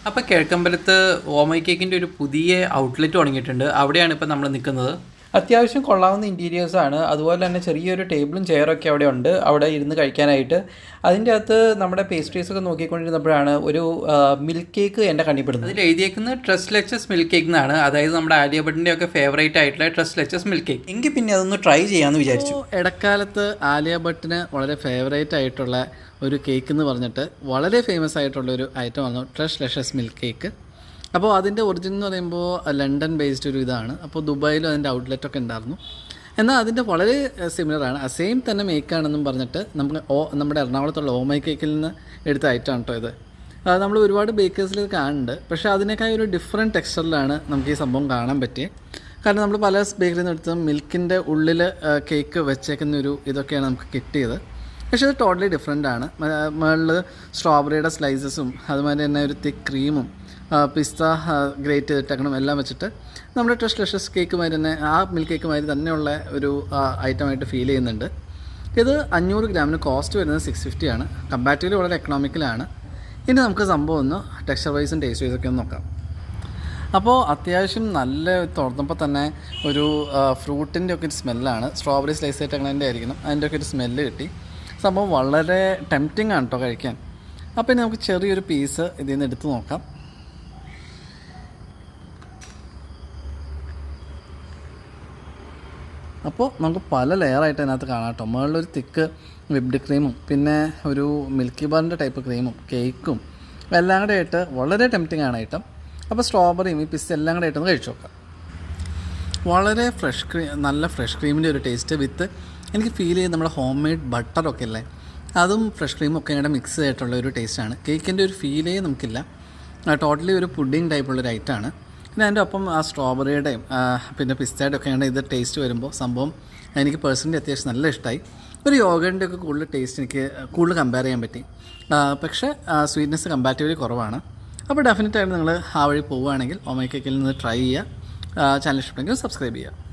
അപ്പോൾ കിഴക്കമ്പലത്ത് ഓമൈ കേക്കിൻ്റെ ഒരു പുതിയ ഔട്ട്ലെറ്റ് തുടങ്ങിയിട്ടുണ്ട്. അവിടെയാണ് ഇപ്പോൾ നമ്മൾ നിൽക്കുന്നത്. അത്യാവശ്യം കൊള്ളാവുന്ന ഇൻറ്റീരിയേഴ്സാണ്. അതുപോലെ തന്നെ ചെറിയൊരു ടേബിളും ചെയറൊക്കെ അവിടെ ഉണ്ട്, അവിടെ ഇരുന്ന് കഴിക്കാനായിട്ട്. അതിൻ്റെ അകത്ത് നമ്മുടെ പേസ്ട്രീസൊക്കെ നോക്കിക്കൊണ്ടിരുന്നപ്പോഴാണ് ഒരു മിൽക്ക് കേക്ക് എൻ്റെ കണ്ണിപ്പെടുന്നത്. അതിൽ എഴുതിയേക്കുന്നത് ട്രസ്റ്റ് ലെച്ചസ് മിൽക്ക് കേക്ക് എന്നാണ്. അതായത് നമ്മുടെ ആലിയ ഭട്ടിൻ്റെ ഒക്കെ ഫേവറേറ്റ് ആയിട്ടുള്ള ട്രസ്റ്റ് ലെച്ചസ് മിൽക്ക് കേക്ക്. എങ്കിൽ പിന്നെ അതൊന്ന് ട്രൈ ചെയ്യാമെന്ന് വിചാരിച്ചു. ഇടക്കാലത്ത് ആലിയ ഭട്ടിന് വളരെ ഫേവറേറ്റ് ആയിട്ടുള്ള ഒരു കേക്ക് എന്ന് പറഞ്ഞിട്ട് വളരെ ഫേമസ് ആയിട്ടുള്ളൊരു ഐറ്റമാണ് ട്രസ്റ്റ് ലെച്ചസ് മിൽക്ക് കേക്ക്. അപ്പോൾ അതിൻ്റെ ഒറിജിൻ എന്ന് പറയുമ്പോൾ ലണ്ടൻ ബേസ്ഡ് ഒരു ഇതാണ്. അപ്പോൾ ദുബായിലും അതിൻ്റെ ഔട്ട്ലെറ്റൊക്കെ ഉണ്ടായിരുന്നു. എന്നാൽ അതിൻ്റെ വളരെ സിമിലറാണ്, സെയിം തന്നെ മേക്കാണെന്നും പറഞ്ഞിട്ട് നമ്മുടെ എറണാകുളത്തുള്ള ഓമൈ കേക്കിൽ നിന്ന് എടുത്ത ഐറ്റമാണ് കേട്ടോ ഇത്. നമ്മൾ ഒരുപാട് ബേക്കേഴ്സിൽ കാണുന്നുണ്ട്, പക്ഷേ അതിനേക്കാൾ ഒരു ഡിഫറെൻറ്റ് ടെക്സ്ചറിലാണ് നമുക്ക് ഈ സംഭവം കാണാൻ പറ്റിയത്. കാരണം നമ്മൾ പല ബേക്കറിയിൽ നിന്ന് എടുത്തും മിൽക്കിൻ്റെ ഉള്ളിൽ കേക്ക് വെച്ചേക്കുന്നൊരു ഇതൊക്കെയാണ് നമുക്ക് കിട്ടിയത്. പക്ഷേ ഇത് ടോട്ടലി ഡിഫറെൻ്റ് ആണ്. മുകളിൽ സ്ട്രോബെറിയുടെ സ്ലൈസസും അതുമാതിരി തന്നെ ഒരു തിക്ക് ക്രീമും പിസ്ത ഗ്രേറ്റ് ചെയ്തിട്ടേക്കണം എല്ലാം വെച്ചിട്ട് നമ്മുടെ ട്രസ്റ്റ് ലെച്ചസ് കേക്കുമാതിരി തന്നെ ആ മിൽക്ക് കേക്കുമാതിരി തന്നെയുള്ള ഒരു ഐറ്റമായിട്ട് ഫീൽ ചെയ്യുന്നുണ്ട്. ഇത് 500 ഗ്രാമിന് കോസ്റ്റ് വരുന്നത് 650 ആണ്. കമ്പാരിറ്റീവ്ലി വളരെ എക്കണോമിക്കലാണ്. ഇനി നമുക്ക് സംഭവം ഒന്ന് ടെക്സ്ചർ വൈസും ടേസ്റ്റ് വൈസൊക്കെ ഒന്ന് നോക്കാം. അപ്പോൾ അത്യാവശ്യം നല്ല തുറന്നപ്പോൾ തന്നെ ഒരു ഫ്രൂട്ടിൻ്റെ ഒക്കെ ഒരു സ്മെല്ലാണ്. സ്ട്രോബെറി സ്ലൈസ് ആയിട്ടങ്ങനെ ആയിരിക്കണം, അതിൻ്റെ ഒക്കെ ഒരു സ്മെല്ല് കിട്ടി. സംഭവം വളരെ ടെംപ്റ്റിംഗ് ആണ് കേട്ടോ കഴിക്കാൻ. അപ്പോൾ ഇനി നമുക്ക് ചെറിയൊരു പീസ് ഇതിൽ നിന്ന് എടുത്ത് നോക്കാം. അപ്പോൾ നമുക്ക് പല ലെയറായിട്ട് അതിനകത്ത് കാണാം കേട്ടോ. മുകളിലൊരു തിക്ക് വിപ്ഡ് ക്രീമും പിന്നെ ഒരു മിൽക്കി ബാറിൻ്റെ ടൈപ്പ് ക്രീമും കേക്കും എല്ലാം കൂടെ ആയിട്ട് വളരെ ടെംപ്റ്റിംഗ് ആണ് ഐറ്റം. അപ്പോൾ സ്ട്രോബെറിയും ഈ പിസ്ത എല്ലാം കൂടെ ആയിട്ടൊന്ന് കഴിച്ചു നോക്കാം. വളരെ നല്ല ഫ്രഷ് ക്രീമിൻ്റെ ഒരു ടേസ്റ്റ് വിത്ത് എനിക്ക് ഫീൽ ചെയ്ത് നമ്മുടെ ഹോം മെയ്ഡ് ബട്ടറൊക്കെ അല്ലേ, അതും ഫ്രഷ് ക്രീമും ഒക്കെ കൂടെ മിക്സ് ആയിട്ടുള്ള ഒരു ടേസ്റ്റാണ്. കേക്കിൻ്റെ ഒരു ഫീലേ നമുക്കില്ല, ടോട്ടലി ഒരു പുഡിങ് ടൈപ്പുള്ളൊരു ഐറ്റമാണ്. പിന്നെ അതിൻ്റെ ഒപ്പം ആ സ്ട്രോബെറിയുടെയും പിന്നെ പിസ്തയുടെ ഒക്കെയാണ് ഇത് ടേസ്റ്റ് വരുമ്പോൾ സംഭവം എനിക്ക് പേഴ്സണലി അത്യാവശ്യം നല്ല ഇഷ്ടമായി. ഒരു യോഗേൻ്റെ ഒക്കെ കൂടുതൽ ടേസ്റ്റ് എനിക്ക് കൂടുതൽ കമ്പയർ ചെയ്യാൻ പറ്റി. പക്ഷേ സ്വീറ്റ്നെസ് കമ്പാരിറ്റീവ്ലി കുറവാണ്. അപ്പോൾ ഡെഫിനറ്റായിട്ട് നിങ്ങൾ ആ വഴി പോവുകയാണെങ്കിൽ ഓമൈ കേക്കിൽ നിന്ന് ട്രൈ ചെയ്യുക. ചാനൽ ഇഷ്ടപ്പെട്ടെങ്കിൽ സബ്സ്ക്രൈബ് ചെയ്യുക.